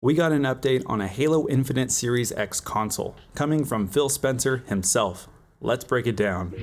we got an update on a Halo Infinite Series X console, coming from Phil Spencer himself. Let's break it down.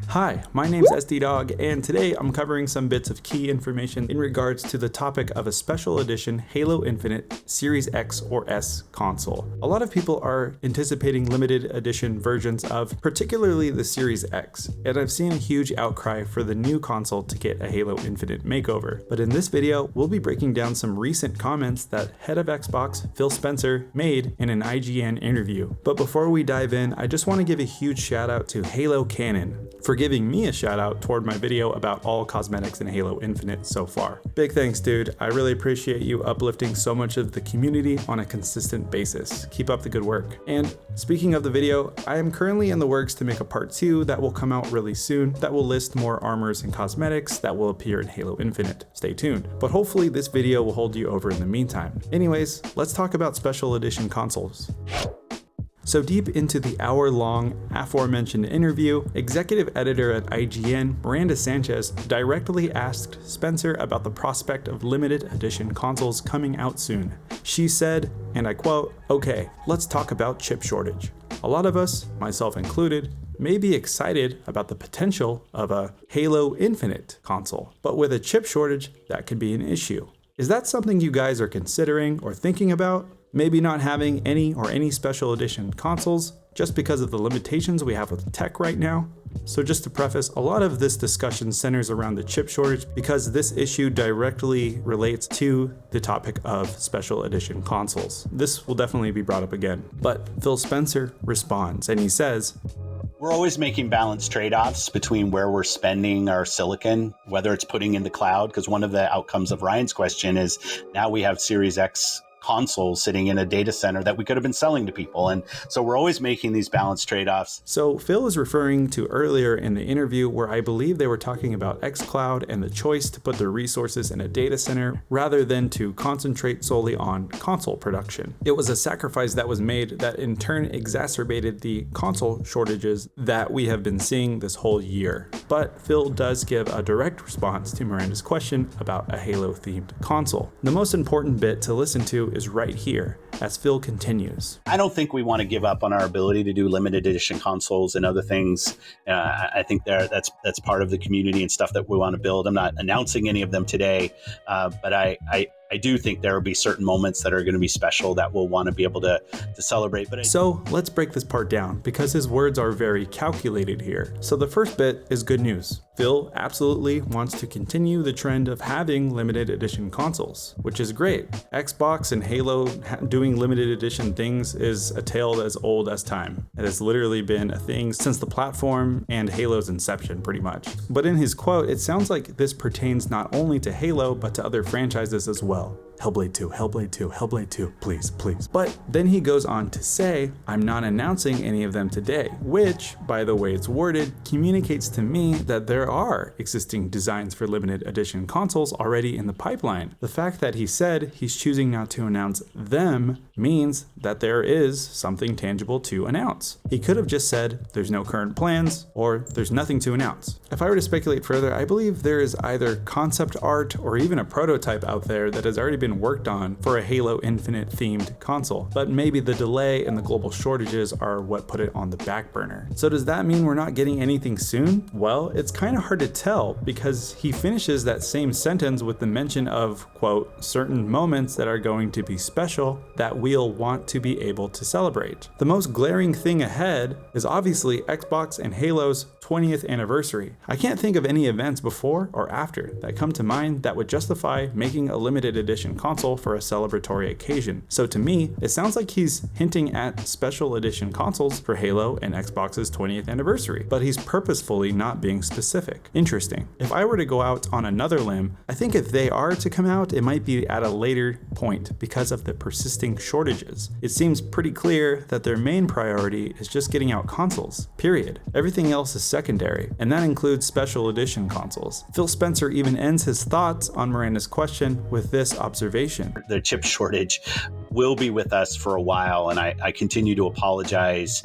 Hi, my name's SD Dog, and today I'm covering some bits of key information in regards to the topic of a special edition Halo Infinite Series X or S console. A lot of people are anticipating limited edition versions of particularly the Series X, and I've seen a huge outcry for the new console to get a Halo Infinite makeover. But in this video, we'll be breaking down some recent comments that head of Xbox, Phil Spencer, made in an IGN interview. But before we dive in, I just want to give a huge shout out to Halo Canon for giving me a shout out toward my video about all cosmetics in Halo Infinite so far. Big thanks, dude. I really appreciate you uplifting so much of the community on a consistent basis. Keep up the good work. And speaking of the video, I am currently in the works to make a part 2 that will come out really soon that will list more armors and cosmetics that will appear in Halo Infinite. Stay tuned. But hopefully this video will hold you over in the meantime. Anyways, let's talk about special edition consoles. So deep into the hour-long aforementioned interview, executive editor at IGN, Miranda Sanchez, directly asked Spencer about the prospect of limited edition consoles coming out soon. She said, and I quote, "Okay, let's talk about chip shortage. A lot of us, myself included, may be excited about the potential of a Halo Infinite console, but with a chip shortage, that could be an issue. Is that something you guys are considering or thinking about? Maybe not having any special edition consoles just because of the limitations we have with tech right now?" So just to preface, a lot of this discussion centers around the chip shortage because this issue directly relates to the topic of special edition consoles. This will definitely be brought up again. But Phil Spencer responds and he says, "We're always making balanced trade-offs between where we're spending our silicon, whether it's putting in the cloud, because one of the outcomes of Ryan's question is now we have Series X consoles sitting in a data center that we could have been selling to people. And so we're always making these balanced trade-offs." So Phil is referring to earlier in the interview where I believe they were talking about xCloud and the choice to put their resources in a data center rather than to concentrate solely on console production. It was a sacrifice that was made that in turn exacerbated the console shortages that we have been seeing this whole year. But Phil does give a direct response to Miranda's question about a Halo-themed console. The most important bit to listen to is right here, as Phil continues. "I don't think we want to give up on our ability to do limited edition consoles and other things. I think that's part of the community and stuff that we want to build. I'm not announcing any of them today, but I do think there will be certain moments that are going to be special that we'll want to be able to celebrate." So let's break this part down because his words are very calculated here. So the first bit is good news. Phil absolutely wants to continue the trend of having limited edition consoles, which is great. Xbox and Halo doing limited edition things is a tale as old as time. It has literally been a thing since the platform and Halo's inception, pretty much. But in his quote, it sounds like this pertains not only to Halo, but to other franchises as well. Hellblade 2, Hellblade 2, Hellblade 2, please, please. But then he goes on to say, "I'm not announcing any of them today," which, by the way it's worded, communicates to me that there are existing designs for limited edition consoles already in the pipeline. The fact that he said he's choosing not to announce them means that there is something tangible to announce. He could have just said there's no current plans or there's nothing to announce. If I were to speculate further, I believe there is either concept art or even a prototype out there that has already been worked on for a Halo Infinite themed console, but maybe the delay and the global shortages are what put it on the back burner. So does that mean we're not getting anything soon? Well, it's kind of hard to tell because he finishes that same sentence with the mention of, quote, "certain moments that are going to be special that we'll want to be able to celebrate." The most glaring thing ahead is obviously Xbox and Halo's 20th anniversary. I can't think of any events before or after that come to mind that would justify making a limited edition console for a celebratory occasion. So to me, it sounds like he's hinting at special edition consoles for Halo and Xbox's 20th anniversary, but he's purposefully not being specific. Interesting. If I were to go out on another limb, I think if they are to come out, it might be at a later point because of the persisting shortages. It seems pretty clear that their main priority is just getting out consoles, period. Everything else is secondary, and that includes special edition consoles. Phil Spencer even ends his thoughts on Miranda's question with this observation. "The chip shortage will be with us for a while, and I continue to apologize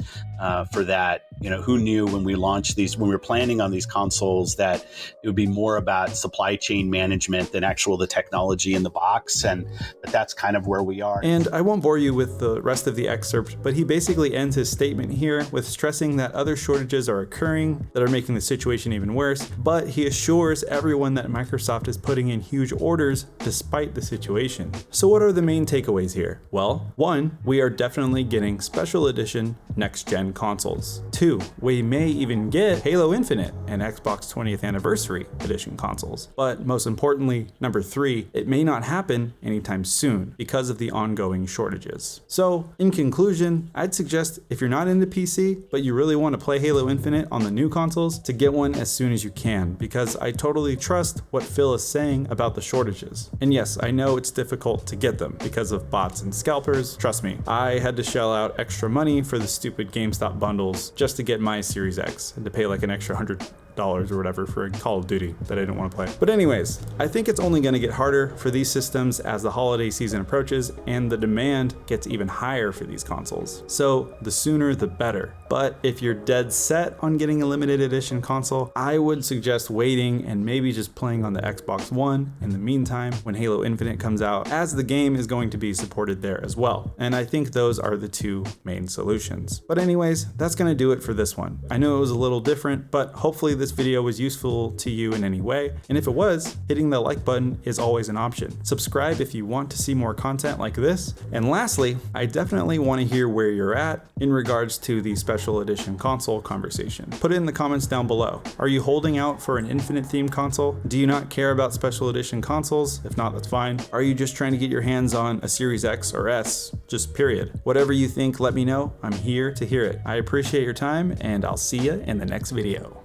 for that. who knew when we launched these, when we were planning on these consoles, that it would be more about supply chain management than the technology in the box, and that's kind of where we are. And I won't bore you with the rest of the excerpt, but he basically ends his statement here with stressing that other shortages are occurring that are making the situation even worse, but he assures everyone that Microsoft is putting in huge orders despite the situation. So what are the main takeaways here? Well, 1, we are definitely getting special edition next-gen consoles. 2, we may even get Halo Infinite and Xbox 20th Anniversary Edition consoles. But most importantly, number 3, it may not happen anytime soon because of the ongoing shortages. So, in conclusion, I'd suggest if you're not into PC, but you really want to play Halo Infinite on the new consoles, to get one as soon as you can, because I totally trust what Phil is saying about the shortages. And yes, I know it's difficult to get them because of bots and scalpers. Trust me, I had to shell out extra money for the stupid GameStop bundles just to get my Series X and to pay like an extra $100 or whatever for a Call of Duty that I didn't want to play. But anyways, I think it's only going to get harder for these systems as the holiday season approaches and the demand gets even higher for these consoles. So the sooner the better. But if you're dead set on getting a limited edition console, I would suggest waiting and maybe just playing on the Xbox One in the meantime when Halo Infinite comes out, as the game is going to be supported there as well. And I think those are the 2 main solutions. But anyways, that's going to do it for this one. I know it was a little different, but hopefully this video was useful to you in any way. And if it was, hitting the like button is always an option. Subscribe if you want to see more content like this. And lastly, I definitely want to hear where you're at in regards to the special edition console conversation. Put it in the comments down below. Are you holding out for an Infinite themed console? Do you not care about special edition consoles? If not, that's fine. Are you just trying to get your hands on a Series X or S? Just period. Whatever you think, let me know. I'm here to hear it. I appreciate your time, and I'll see you in the next video.